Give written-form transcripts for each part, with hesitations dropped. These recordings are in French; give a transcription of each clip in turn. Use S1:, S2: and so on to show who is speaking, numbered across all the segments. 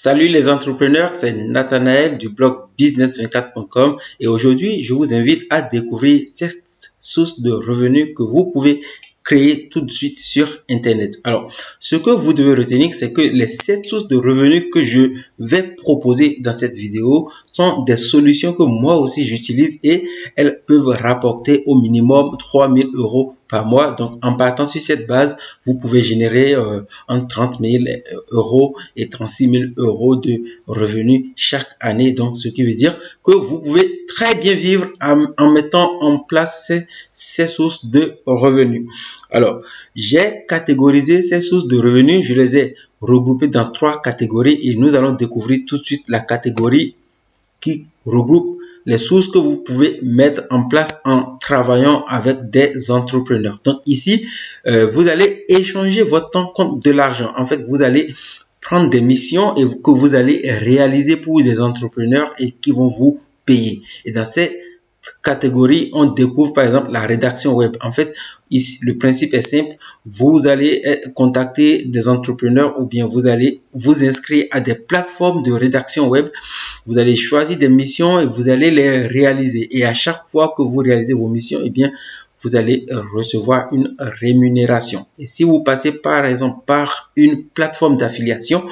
S1: Salut les entrepreneurs, c'est Nathanaël du blog business24.com et aujourd'hui, je vous invite à découvrir cette source de revenus que vous pouvez créer tout de suite sur Internet. Alors, ce que vous devez retenir, c'est que les 7 sources de revenus que je vais proposer dans cette vidéo sont des solutions que moi aussi j'utilise et elles peuvent rapporter au minimum 3000 euros par mois. Donc, en partant sur cette base, vous pouvez générer entre 30 000 euros et 36 000 euros de revenus chaque année. Donc, ce qui veut dire que vous pouvez très bien vivre en mettant en place ces sources de revenus. Alors, j'ai catégorisé ces sources de revenus. Je les ai regroupées dans 3 catégories et nous allons découvrir tout de suite la catégorie qui regroupe les sources que vous pouvez mettre en place en travaillant avec des entrepreneurs. Donc ici, vous allez échanger votre temps contre de l'argent. En fait, vous allez prendre des missions et que vous allez réaliser pour des entrepreneurs et qui vont vous payer. Et dans ces catégories, on découvre par exemple la rédaction web. En fait, ici, le principe est simple. Vous allez contacter des entrepreneurs ou bien vous allez vous inscrire à des plateformes de rédaction web. Vous allez choisir des missions et vous allez les réaliser. Et à chaque fois que vous réalisez vos missions, eh bien, vous allez recevoir une rémunération. Et si vous passez par exemple par une plateforme d'affiliation,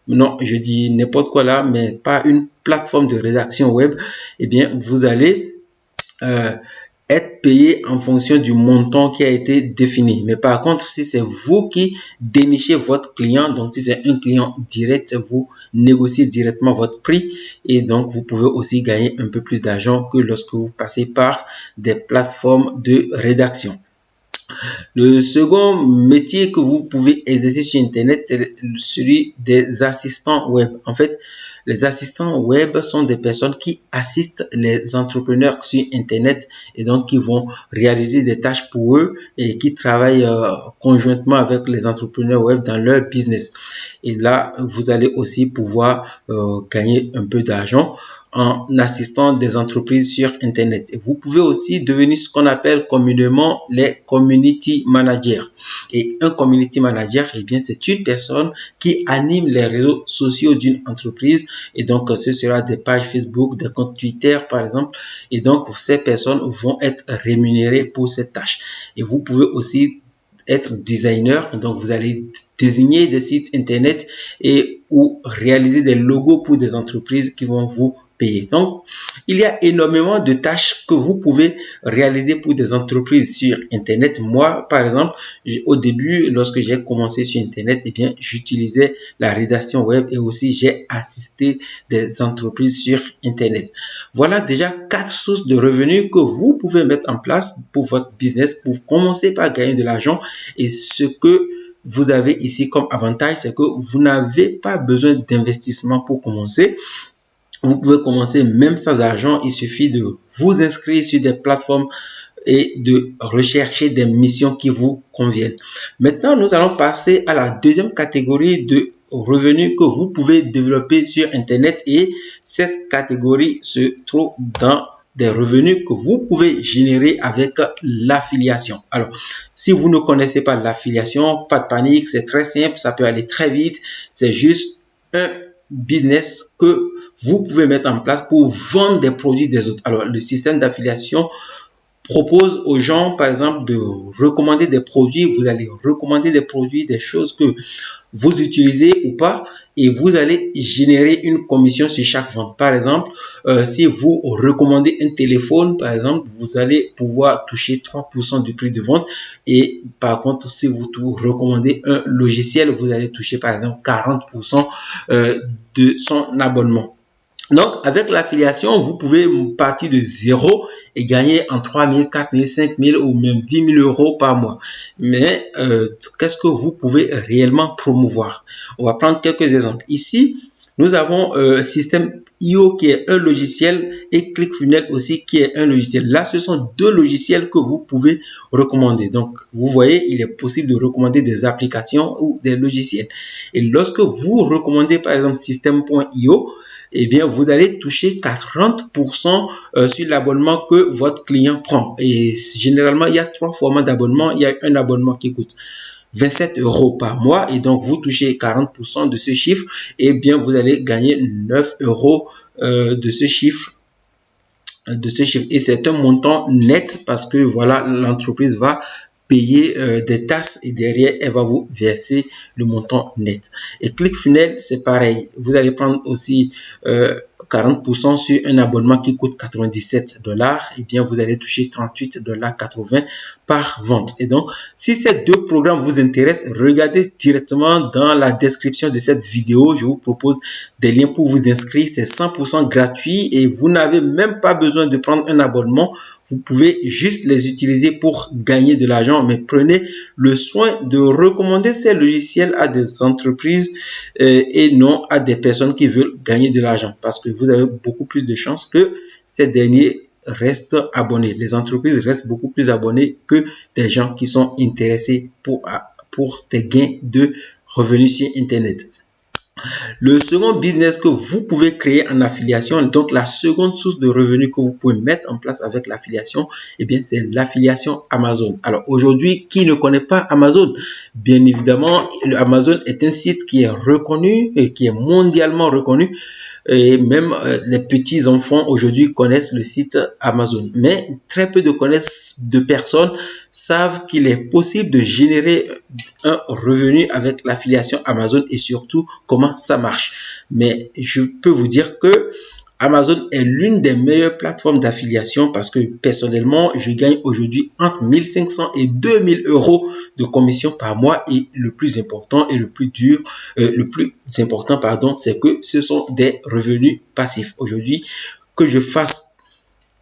S1: non, je dis n'importe quoi là, mais pas une plateforme de rédaction web, eh bien, vous allez être payé en fonction du montant qui a été défini. Mais par contre, si c'est vous qui dénichez votre client, donc si c'est un client direct, vous négociez directement votre prix et donc vous pouvez aussi gagner un peu plus d'argent que lorsque vous passez par des plateformes de rédaction. Le second métier que vous pouvez exercer sur Internet, c'est celui des assistants web. En fait, les assistants web sont des personnes qui assistent les entrepreneurs sur Internet et donc qui vont réaliser des tâches pour eux et qui travaillent conjointement avec les entrepreneurs web dans leur business. Et là, vous allez aussi pouvoir gagner un peu d'argent en assistant des entreprises sur Internet. Et vous pouvez aussi devenir ce qu'on appelle communément les community managers. Et un community manager, eh bien, c'est une personne qui anime les réseaux sociaux d'une entreprise. Et donc, ce sera des pages Facebook, des comptes Twitter, par exemple. Et donc, ces personnes vont être rémunérées pour cette tâche. Et vous pouvez aussi être designer, donc vous allez désigner des sites internet et ou réaliser des logos pour des entreprises qui vont vous payer. Donc, il y a énormément de tâches que vous pouvez réaliser pour des entreprises sur Internet. Moi, par exemple, au début, lorsque j'ai commencé sur Internet, eh bien, j'utilisais la rédaction web et aussi j'ai assisté des entreprises sur Internet. Voilà déjà 4 sources de revenus que vous pouvez mettre en place pour votre business pour commencer par gagner de l'argent. Et ce que vous avez ici comme avantage, c'est que vous n'avez pas besoin d'investissement pour commencer. Vous pouvez commencer même sans argent. Il suffit de vous inscrire sur des plateformes et de rechercher des missions qui vous conviennent. Maintenant, nous allons passer à la deuxième catégorie de revenus que vous pouvez développer sur Internet. Et cette catégorie se trouve dans des revenus que vous pouvez générer avec l'affiliation. Alors, si vous ne connaissez pas l'affiliation, pas de panique, c'est très simple, ça peut aller très vite. C'est juste un business que vous pouvez mettre en place pour vendre des produits des autres. Alors, le système d'affiliation propose aux gens, par exemple, de recommander des produits. Vous allez recommander des produits, des choses que vous utilisez ou pas, et vous allez générer une commission sur chaque vente. Par exemple, si vous recommandez un téléphone, par exemple, vous allez pouvoir toucher 3% du prix de vente. Et par contre, si vous recommandez un logiciel, vous allez toucher par exemple 40% de son abonnement. Donc, avec l'affiliation, vous pouvez partir de zéro et gagner en 3 000, 4 000, 5 000 ou même 10 000 euros par mois. Mais qu'est-ce que vous pouvez réellement promouvoir? On va prendre quelques exemples. Ici, nous avons System.io qui est un logiciel et ClickFunnels aussi qui est un logiciel. Là, ce sont 2 logiciels que vous pouvez recommander. Donc, vous voyez, il est possible de recommander des applications ou des logiciels. Et lorsque vous recommandez par exemple System.io, eh bien, vous allez toucher 40% sur l'abonnement que votre client prend. Et généralement, il y a 3 formats d'abonnement. Il y a un abonnement qui coûte 27 euros par mois et donc vous touchez 40% de ce chiffre, et bien vous allez gagner 9 euros de ce chiffre. Et c'est un montant net parce que voilà, l'entreprise va payer des taxes et derrière elle va vous verser le montant net. Et ClickFunnels, c'est pareil, vous allez prendre aussi 40% sur un abonnement qui coûte 97 $, et bien vous allez toucher 38,80 $ par vente. Et donc si ces deux programmes vous intéressent, regardez directement dans la description de cette vidéo, je vous propose des liens pour vous inscrire. C'est 100% gratuit et vous n'avez même pas besoin de prendre un abonnement. Vous pouvez juste les utiliser pour gagner de l'argent, mais prenez le soin de recommander ces logiciels à des entreprises et non à des personnes qui veulent gagner de l'argent, parce que vous avez beaucoup plus de chances que ces derniers restent abonnés. Les entreprises restent beaucoup plus abonnés que des gens qui sont intéressés pour des gains de revenus sur Internet. Le second business que vous pouvez créer en affiliation, donc la seconde source de revenus que vous pouvez mettre en place avec l'affiliation, eh bien c'est l'affiliation Amazon. Alors aujourd'hui, qui ne connaît pas Amazon? Bien évidemment, Amazon est un site qui est reconnu et qui est mondialement reconnu. Et même les petits enfants aujourd'hui connaissent le site Amazon, mais très peu de personnes savent qu'il est possible de générer un revenu avec l'affiliation Amazon et surtout comment ça marche. Mais je peux vous dire que Amazon est l'une des meilleures plateformes d'affiliation parce que personnellement, je gagne aujourd'hui entre 1500 et 2000 euros de commission par mois, et le plus important et le plus important, c'est que ce sont des revenus passifs. Aujourd'hui, que je fasse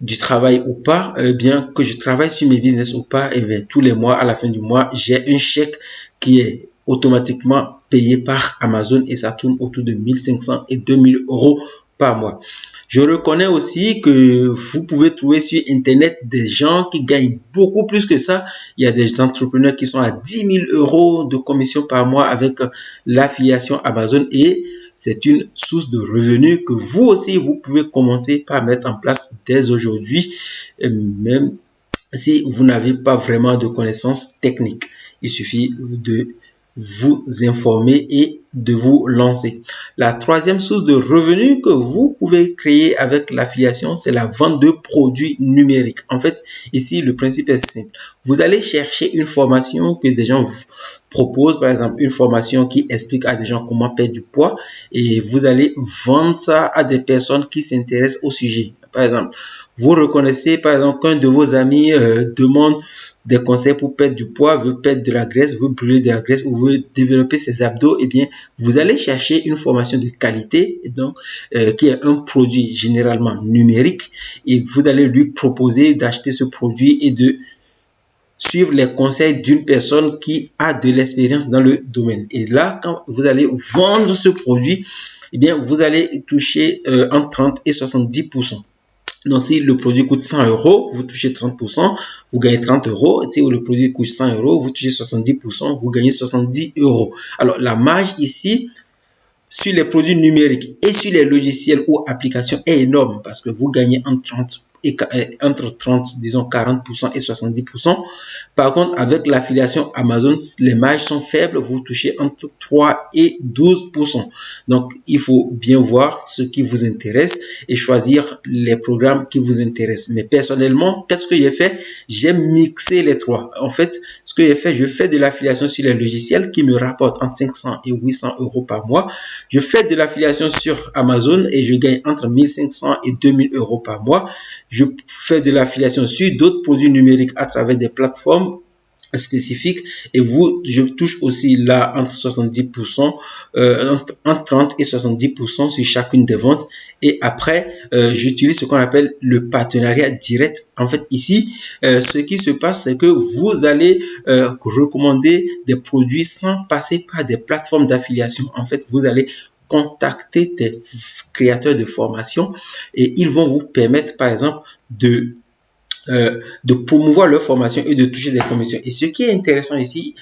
S1: du travail ou pas, bien que je travaille sur mes business ou pas, et bien tous les mois, à la fin du mois, j'ai un chèque qui est automatiquement payé par Amazon et ça tourne autour de 1500 et 2000 euros par mois. Je reconnais aussi que vous pouvez trouver sur Internet des gens qui gagnent beaucoup plus que ça. Il y a des entrepreneurs qui sont à 10 000 euros de commission par mois avec l'affiliation Amazon, et c'est une source de revenus que vous aussi, vous pouvez commencer par mettre en place dès aujourd'hui, même si vous n'avez pas vraiment de connaissances techniques. Il suffit de vous informer et de vous lancer. La troisième source de revenus que vous pouvez créer avec l'affiliation, c'est la vente de produits numériques. En fait, ici, le principe est simple. Vous allez chercher une formation que des gens vous proposent, par exemple, une formation qui explique à des gens comment perdre du poids, et vous allez vendre ça à des personnes qui s'intéressent au sujet. Par exemple, vous reconnaissez par exemple qu'un de vos amis demande des conseils pour perdre du poids, veut perdre de la graisse, veut brûler de la graisse ou veut développer ses abdos, et bien vous allez chercher une formation de qualité, donc qui est un produit généralement numérique, et vous allez lui proposer d'acheter ce produit et de suivre les conseils d'une personne qui a de l'expérience dans le domaine. Et là, quand vous allez vendre ce produit, eh bien vous allez toucher entre 30 et 70%. Donc, si le produit coûte 100 euros, vous touchez 30%, vous gagnez 30 euros. Si le produit coûte 100 euros, vous touchez 70%, vous gagnez 70 euros. Alors, la marge ici, sur les produits numériques et sur les logiciels ou applications est énorme parce que vous gagnez entre 30, disons 40% et 70%. Par contre, avec l'affiliation Amazon, les marges sont faibles, vous touchez entre 3 et 12%. Donc, il faut bien voir ce qui vous intéresse et choisir les programmes qui vous intéressent. Mais personnellement, qu'est-ce que j'ai fait? J'ai mixé les trois. En fait, ce que j'ai fait, je fais de l'affiliation sur les logiciels qui me rapportent entre 500 et 800 euros par mois. Je fais de l'affiliation sur Amazon et je gagne entre 1500 et 2000 euros par mois. Je fais de l'affiliation sur d'autres produits numériques à travers des plateformes spécifiques et je touche aussi là entre 70%, entre 30 et 70% sur chacune des ventes. Et après, j'utilise ce qu'on appelle le partenariat direct. En fait, ici, ce qui se passe, c'est que vous allez recommander des produits sans passer par des plateformes d'affiliation. En fait, vous allez contacter des créateurs de formation et ils vont vous permettre, par exemple, de promouvoir leur formation et de toucher des commissions. Et ce qui est intéressant ici,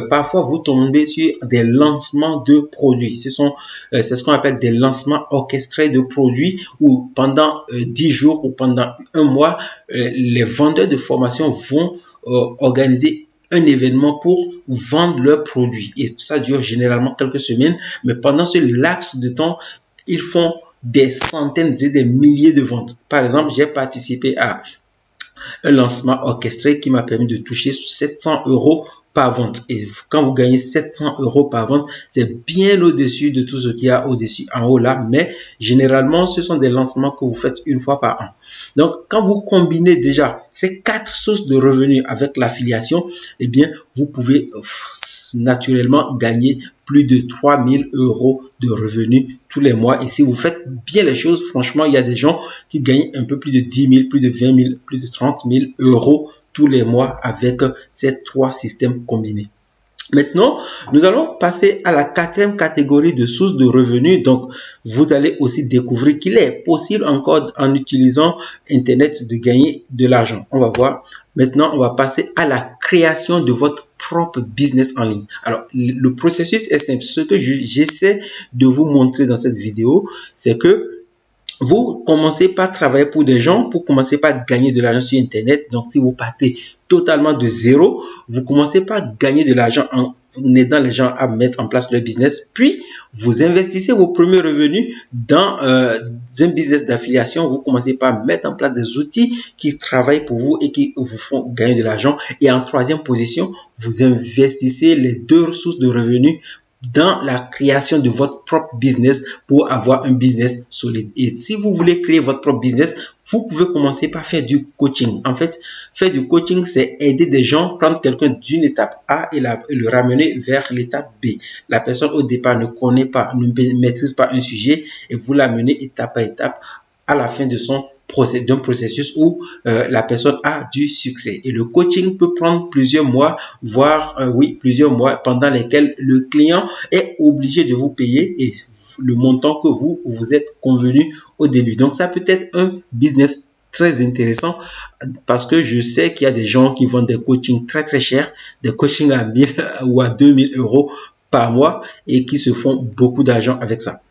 S1: parfois vous tombez sur des lancements de produits. C'est ce qu'on appelle des lancements orchestrés de produits où pendant 10 jours ou pendant un mois, les vendeurs de formation vont organiser un événement pour vendre leurs produits. Et ça dure généralement quelques semaines, mais pendant ce laps de temps, ils font des centaines et des milliers de ventes. Par exemple, j'ai participé à un lancement orchestré qui m'a permis de toucher 700 euros par vente. Et quand vous gagnez 700 euros par vente, c'est bien au-dessus de tout ce qu'il y a au-dessus, en haut là. Mais généralement, ce sont des lancements que vous faites une fois par an. Donc, quand vous combinez déjà ces 4 sources de revenus avec l'affiliation, eh bien, vous pouvez naturellement gagner plus de 3000 euros de revenus tous les mois. Et si vous faites bien les choses, franchement, il y a des gens qui gagnent un peu plus de 10 000, plus de 20 000, plus de 30 000 euros tous les mois avec ces 3 systèmes combinés. Maintenant, nous allons passer à la 4e catégorie de sources de revenus. Donc, vous allez aussi découvrir qu'il est possible encore en utilisant Internet de gagner de l'argent. On va voir. Maintenant, on va passer à la création de votre propre business en ligne. Alors, le processus est simple. Ce que j'essaie de vous montrer dans cette vidéo, c'est que vous commencez par travailler pour des gens, pour commencer par gagner de l'argent sur Internet. Donc, si vous partez totalement de zéro, vous commencez par gagner de l'argent en aidant les gens à mettre en place leur business. Puis, vous investissez vos premiers revenus dans un business d'affiliation. Vous commencez par mettre en place des outils qui travaillent pour vous et qui vous font gagner de l'argent. Et en 3e position, vous investissez les 2 ressources de revenus dans la création de votre propre business pour avoir un business solide. Et si vous voulez créer votre propre business, vous pouvez commencer par faire du coaching. En fait, faire du coaching, c'est aider des gens, prendre quelqu'un d'une étape A et le ramener vers l'étape B. La personne au départ ne connaît pas, ne maîtrise pas un sujet et vous l'amenez étape par étape à la fin de d'un processus où la personne a du succès. Et le coaching peut prendre plusieurs mois, voire plusieurs mois pendant lesquels le client est obligé de vous payer et le montant que vous êtes convenu au début. Donc, ça peut être un business très intéressant parce que je sais qu'il y a des gens qui vendent des coachings très très chers, des coachings à 1000 ou à 2000 euros par mois et qui se font beaucoup d'argent avec ça.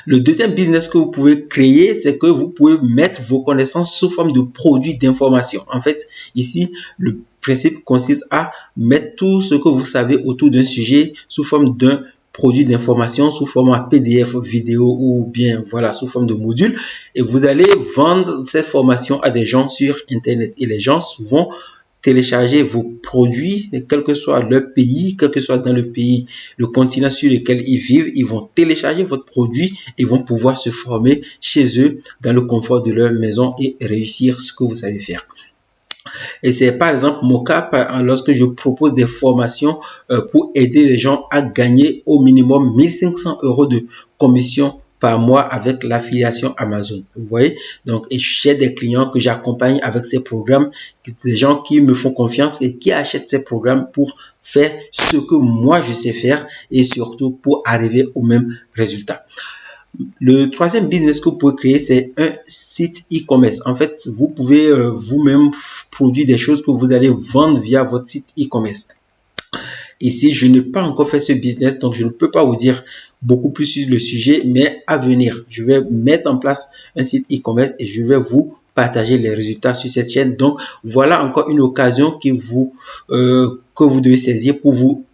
S1: Le deuxième business que vous pouvez créer, c'est que vous pouvez mettre vos connaissances sous forme de produits d'information. En fait, ici, le principe consiste à mettre tout ce que vous savez autour d'un sujet sous forme d'un produit d'information, sous format PDF, vidéo ou bien voilà, sous forme de module. Et vous allez vendre cette formation à des gens sur Internet. Et les gens vont télécharger vos produits, quel que soit leur pays, quel que soit dans le pays, le continent sur lequel ils vivent, ils vont télécharger votre produit et vont pouvoir se former chez eux dans le confort de leur maison et réussir ce que vous savez faire. Et c'est par exemple mon cas lorsque je propose des formations pour aider les gens à gagner au minimum 1500 euros de commission par mois avec l'affiliation Amazon. Vous voyez, donc j'ai des clients que j'accompagne avec ces programmes, des gens qui me font confiance et qui achètent ces programmes pour faire ce que moi je sais faire et surtout pour arriver au même résultat. Le 3e business que vous pouvez créer, c'est un site e-commerce. En fait, vous pouvez vous-même produire des choses que vous allez vendre via votre site e-commerce. Ici, je n'ai pas encore fait ce business, donc je ne peux pas vous dire beaucoup plus sur le sujet, mais à venir, je vais mettre en place un site e-commerce et je vais vous partager les résultats sur cette chaîne. Donc, voilà encore une occasion que vous devez saisir pour vous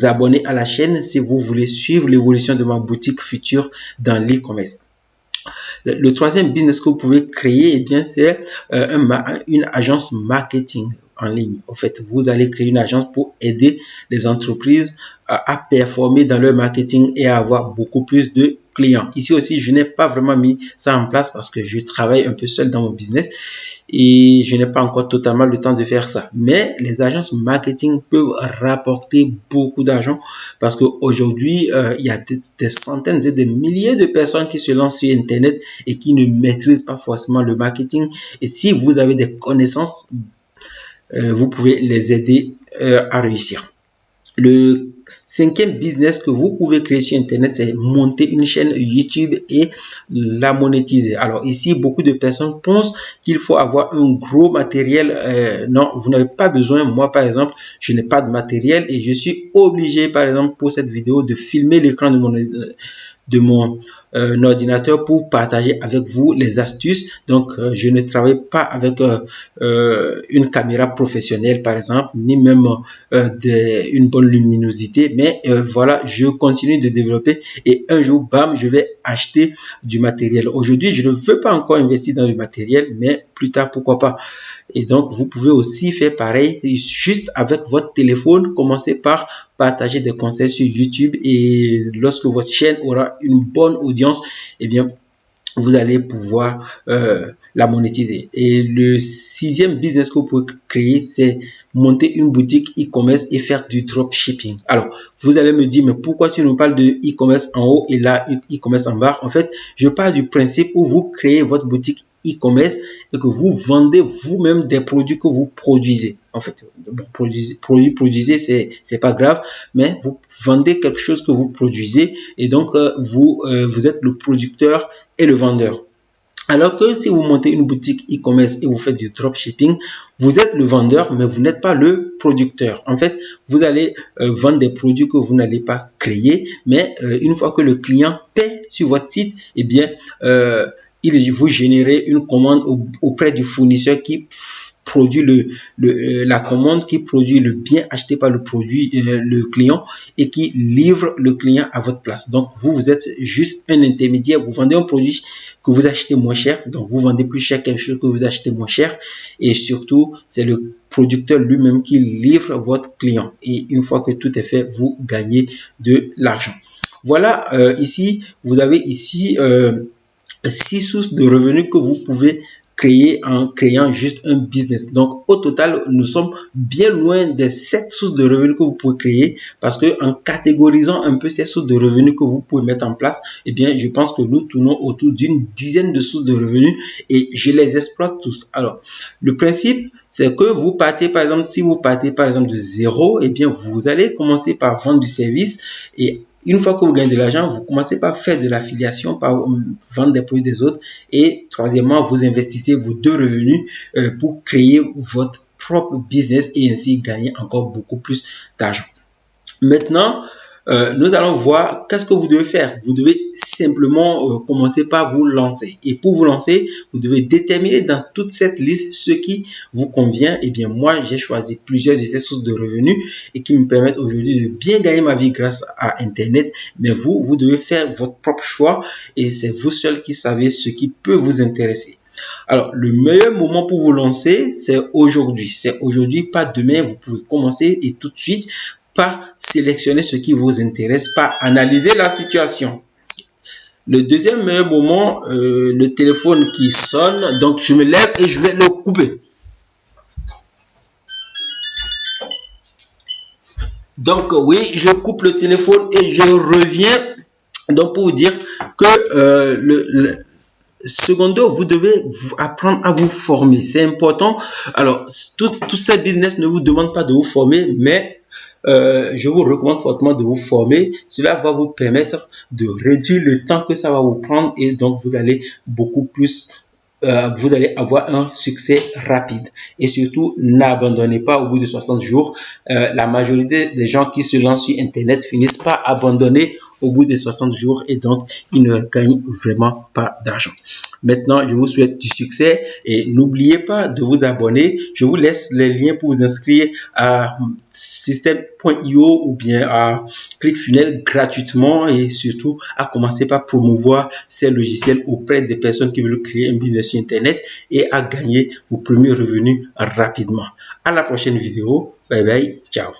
S1: abonner à la chaîne si vous voulez suivre l'évolution de ma boutique future dans l'e-commerce. Le 3e business que vous pouvez créer, eh bien, c'est une agence marketing en ligne. En fait, vous allez créer une agence pour aider les entreprises à performer dans leur marketing et à avoir beaucoup plus de clients. Ici aussi, je n'ai pas vraiment mis ça en place parce que je travaille un peu seul dans mon business et je n'ai pas encore totalement le temps de faire ça. Mais les agences marketing peuvent rapporter beaucoup d'argent parce qu'aujourd'hui, il y a des centaines et des milliers de personnes qui se lancent sur Internet et qui ne maîtrisent pas forcément le marketing. Et si vous avez des connaissances, vous pouvez les aider à réussir. Le cinquième business que vous pouvez créer sur Internet, c'est monter une chaîne YouTube et la monétiser. Alors ici, beaucoup de personnes pensent qu'il faut avoir un gros matériel. Non, vous n'avez pas besoin. Moi, par exemple, je n'ai pas de matériel et je suis obligé, par exemple, pour cette vidéo, de filmer l'écran de mon ordinateur pour partager avec vous les astuces. Donc, je ne travaille pas avec une caméra professionnelle, par exemple, ni même une bonne luminosité. Mais voilà, je continue de développer et un jour, bam, je vais acheter du matériel. Aujourd'hui, je ne veux pas encore investir dans du matériel, mais plus tard, pourquoi pas. Et donc, vous pouvez aussi faire pareil, juste avec votre téléphone. Commencez par partager des conseils sur YouTube et lorsque votre chaîne aura une bonne audience, eh bien, vous allez pouvoir la monétiser. Et le sixième business que vous pouvez créer, c'est monter une boutique e-commerce et faire du dropshipping. Alors, vous allez me dire, mais pourquoi tu nous parles de e-commerce en haut et là, e-commerce en bas? En fait, je pars du principe où vous créez votre boutique e-commerce et que vous vendez vous-même des produits que vous produisez. En fait, bon, produisez, c'est pas grave, mais vous vendez quelque chose que vous produisez et donc vous êtes le producteur et le vendeur. Alors que si vous montez une boutique e-commerce et vous faites du dropshipping, vous êtes le vendeur, mais vous n'êtes pas le producteur. En fait, vous allez vendre des produits que vous n'allez pas créer, mais une fois que le client paie sur votre site, eh bien, vous générez une commande auprès du fournisseur qui produit la commande, qui produit le bien acheté par le client et qui livre le client à votre place. Donc, vous êtes juste un intermédiaire. Vous vendez un produit que vous achetez moins cher. Donc, vous vendez plus cher quelque chose que vous achetez moins cher. Et surtout, c'est le producteur lui-même qui livre votre client. Et une fois que tout est fait, vous gagnez de l'argent. Voilà, ici, vous avez ici 6 sources de revenus que vous pouvez créer en créant juste un business. Donc, au total, nous sommes bien loin des 7 sources de revenus que vous pouvez créer parce que en catégorisant un peu ces sources de revenus que vous pouvez mettre en place, eh bien, je pense que nous tournons autour d'une dizaine de sources de revenus et je les exploite tous. Alors, le principe, c'est que vous partez, par exemple, si vous partez, par exemple, de zéro, eh bien, vous allez commencer par vendre du service et une fois que vous gagnez de l'argent, vous commencez par faire de l'affiliation, par vendre des produits des autres. Et troisièmement, vous investissez vos 2 revenus pour créer votre propre business et ainsi gagner encore beaucoup plus d'argent. Maintenant, nous allons voir qu'est-ce que vous devez faire. Vous devez simplement commencer par vous lancer. Et pour vous lancer, vous devez déterminer dans toute cette liste ce qui vous convient. Eh bien, moi, j'ai choisi plusieurs de ces sources de revenus et qui me permettent aujourd'hui de bien gagner ma vie grâce à Internet. Mais vous devez faire votre propre choix et c'est vous seul qui savez ce qui peut vous intéresser. Alors, le meilleur moment pour vous lancer, c'est aujourd'hui. C'est aujourd'hui, pas demain. Vous pouvez commencer et tout de suite par sélectionner ce qui vous intéresse, par analyser la situation. Le deuxième meilleur moment, le téléphone qui sonne, donc je me lève et je vais le couper. Donc oui, je coupe le téléphone et je reviens. Donc pour vous dire que secondo, vous devez apprendre à vous former. C'est important. Alors, tous ces business ne vous demandent pas de vous former, mais je vous recommande fortement de vous former. Cela va vous permettre de réduire le temps que ça va vous prendre et donc vous allez beaucoup plus vous allez avoir un succès rapide. Et surtout, n'abandonnez pas au bout de 60 jours. La majorité des gens qui se lancent sur Internet finissent par abandonner au bout de 60 jours et donc ils ne gagnent vraiment pas d'argent. Maintenant, je vous souhaite du succès et n'oubliez pas de vous abonner. Je vous laisse les liens pour vous inscrire à System.io ou bien à ClickFunnels gratuitement et surtout à commencer par promouvoir ces logiciels auprès des personnes qui veulent créer un business sur Internet et à gagner vos premiers revenus rapidement. À la prochaine vidéo. Bye bye. Ciao.